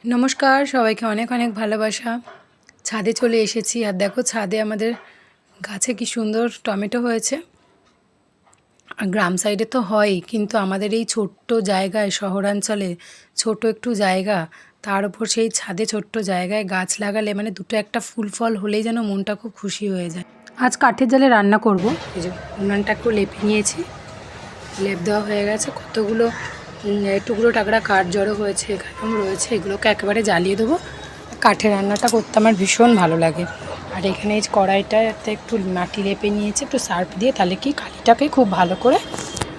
নমস্কার, সবাইকে অনেক অনেক ভালোবাসা। ছাদে চলে এসেছি আর দেখো ছাদে আমাদের গাছে কি সুন্দর টমেটো হয়েছে। আর গ্রাম সাইডে তো হয়ই, কিন্তু আমাদের এই ছোট্ট জায়গায়, শহরাঞ্চলে ছোট একটু জায়গা, তার উপর সেই ছাদে ছোট্ট জায়গায় গাছ লাগালে মানে দুটো একটা ফুল ফল হলেই যেন মনটা খুব খুশি হয়ে যায়। আজ কাঠের জালে রান্না করব। এই যে উনানটাকেও লেপে নিয়েছি, লেপ দেওয়া হয়ে গেছে। কতগুলো টুকরো টাকরা কাঠ জড়ো হয়েছে এখানেও রয়েছে, এগুলোকে একেবারে জ্বালিয়ে দেবো। কাঠের রান্নাটা করতে আমার ভীষণ ভালো লাগে। আর এখানে এই কড়াইটাতে একটু মাটি লেপে নিয়েছি একটু সার্ফ দিয়ে, তাহলে কি কালিটাকে খুব ভালো করে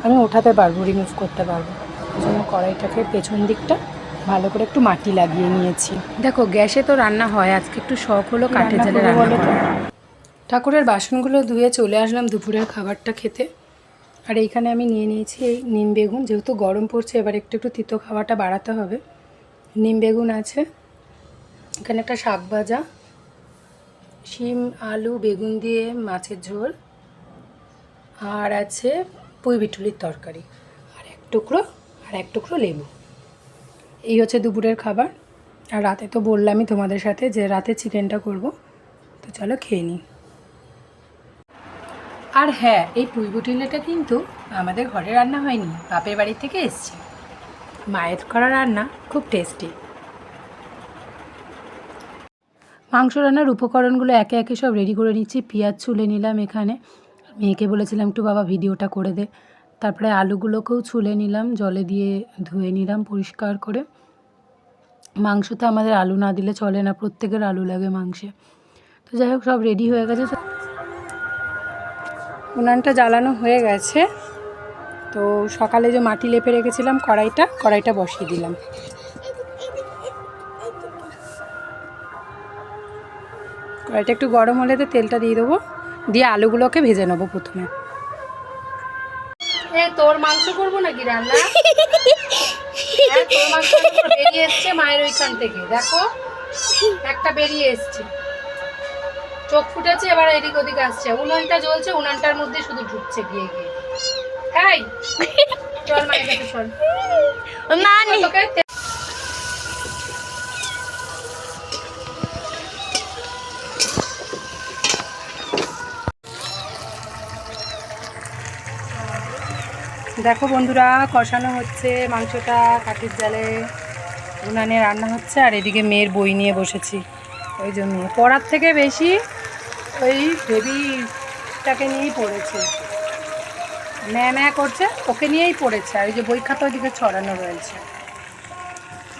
আমি ওঠাতে পারবো, রিমুভ করতে পারবো। ওই জন্য কড়াইটাকে পেছন দিকটা ভালো করে একটু মাটি লাগিয়ে নিয়েছি। দেখো গ্যাসে তো রান্না হয়, আজকে একটু শখ হলো কাঠের জালে রান্না করা। ঠাকুরের বাসনগুলো ধুয়ে চলে আসলাম দুপুরের খাবারটা খেতে। আর এইখানে আমি নিয়ে নিয়েছি এই নিম বেগুন, যেহেতু গরম পড়ছে এবার একটু একটু তিতো খাওয়াটা বাড়াতে হবে। নিম বেগুন আছে, এখানে একটা শাক ভাজা, শিম আলু বেগুন দিয়ে মাছের ঝোল, আর আছে পুঁই বিটুলির তরকারি, আর এক টুকরো লেবু। এই হচ্ছে দুপুরের খাবার। আর রাতে তো বললামই তোমাদের সাথে যে রাতে চিকেনটা করব, তো চলো খেয়ে নিই। আর হ্যাঁ, এই পুঁই বিটুলিটা কিন্তু আমাদের ঘরে রান্না হয়নি, বাপের বাড়ি থেকে এসছে। মায়ের করা রান্না খুব টেস্টি। মাংস রান্নার উপকরণগুলো একে একে সব রেডি করে নিচ্ছি। পেঁয়াজ ছুলে নিলাম এখানে, মেয়েকে বলেছিলাম একটু বাবা ভিডিওটা করে দে। তারপরে আলুগুলোকেও ছুলে নিলাম, জলে দিয়ে ধুয়ে নিলাম পরিষ্কার করে। মাংসতে আমাদের আলু না দিলে চলে না, প্রত্যেকের আলু লাগে মাংসে। তো যাই হোক সব রেডি হয়ে গেছে। উনানটা জ্বালানো হয়ে গেছে। তো সকালে যে মাটি লেপে রেখেছিলাম কড়াইটা বসিয়ে দিলাম। কড়াইটা একটু গরম হলে তো তেলটা দিয়ে দেবো, দিয়ে আলুগুলোকে ভেজে নেবো প্রথমে। তোর মাংস করবো নাকি রান্না? তোর মাংস বেরিয়ে এসছে মায়ের ওইখান থেকে, দেখো একটা বেরিয়ে এসছে, চোখ ফুটেছে, এবার এদিক ওদিক আসছে। উনানটা জ্বলছে, উনানটার মধ্যে শুধু ঢুকছে গিয়ে গিয়ে। এই চল মায়ের কাছে চল। দেখো বন্ধুরা, কষানো হচ্ছে মাংসটা কাঠের জালে, উনানে রান্না হচ্ছে। আর এদিকে মেয়ের বই নিয়ে বসেছি। ওই জন্য পড়ার থেকে বেশি ওই বেবিটাকে নিয়েই পড়েছে, ম্যা করছে, ওকে নিয়েই পড়েছে। আর ওই যে বই খাতা ওইদিকে ছড়ানো রয়েছে,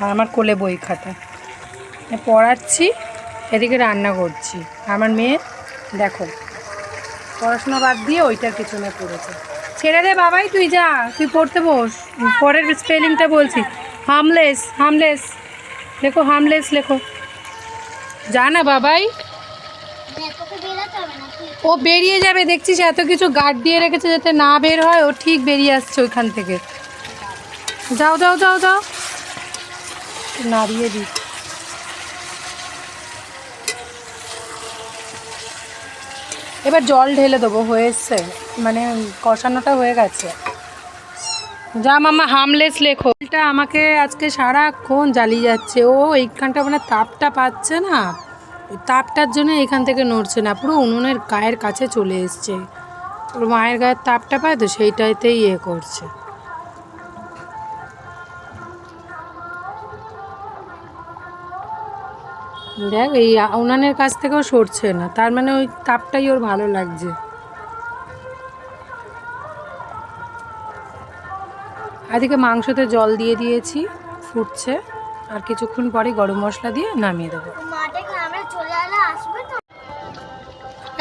আর আমার কোলে বই খাতা পড়াচ্ছি, এদিকে রান্না করছি। আমার মেয়ে দেখো পড়াশোনা বাদ দিয়ে ওইটার পিছনে পড়েছে। ছেড়ে দে বাবাই, তুই যা, তুই পড়তে বস। পরের স্পেলিংটা বলছি, হামলেস লেখো, হামলেস লেখো। যা না বাবাই, ও বেরিয়ে যাবে দেখছিস, এত কিছু গার্ড দিয়ে রেখেছে যাতে না বের হয়, ও ঠিক বেরিয়ে আসছে ওইখান থেকে। যাও যাও যাও যাও, নাড়িয়ে দিই। এবার জল ঢেলে দেবো, হয়ে এসছে, মানে কষানোটা হয়ে গেছে। যা মামা হামলেস লেখো। এটা আমাকে আজকে সারাক্ষণ জ্বালিয়ে যাচ্ছে, ও এইখানটা মানে তাপটা পাচ্ছে না, ওই তাপটার জন্য এখান থেকে নড়ছে না, পুরো উনুনের গায়ের কাছে চলে এসছে। ওর মায়ের গায়ের তাপটা পায় তো সেইটাতেই করছে। দেখ এই উনানের কাছ থেকেও সরছে না, তার মানে ওই তাপটাই ওর ভালো লাগছে। এদিকে মাংসতে জল দিয়ে দিয়েছি, ফুটছে, আর কিছুক্ষণ পরে গরম মশলা দিয়ে নামিয়ে দেবো।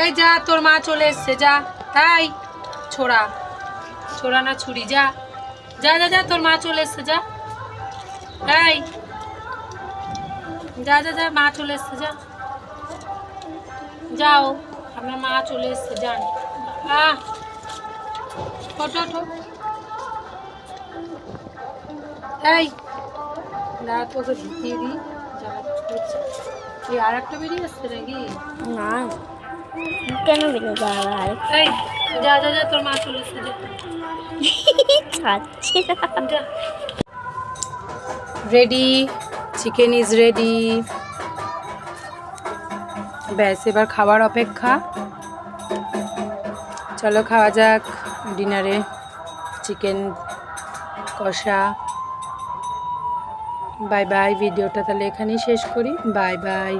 এই যা, তোর মা চলে এসছে, যা। তাই ছোড়া না ছুরি, যা যা যা যা, তোর মা চলে এসছে, যা। তাই যা যা যা, মা চলে এসছে, যা যাও, আপনার মা চলে এসছে, যান। এই দাঁড়া, তোকে ঢুকিয়ে দিই। আর একটা বেরিয়ে আসছে নাকি? না, কেন বেরিয়ে যাওয়া? এই যা যা যা, তোর মা চলে এসছে, যা। খাচ্ছি রেডি চিকেন ইজ রেডি। ব্যাস এবার খাবার অপেক্ষা। চলো খাওয়া যাক ডিনারে চিকেন কষা। বাই বাই, ভিডিওটা তাহলে এখানেই শেষ করি। Bye bye.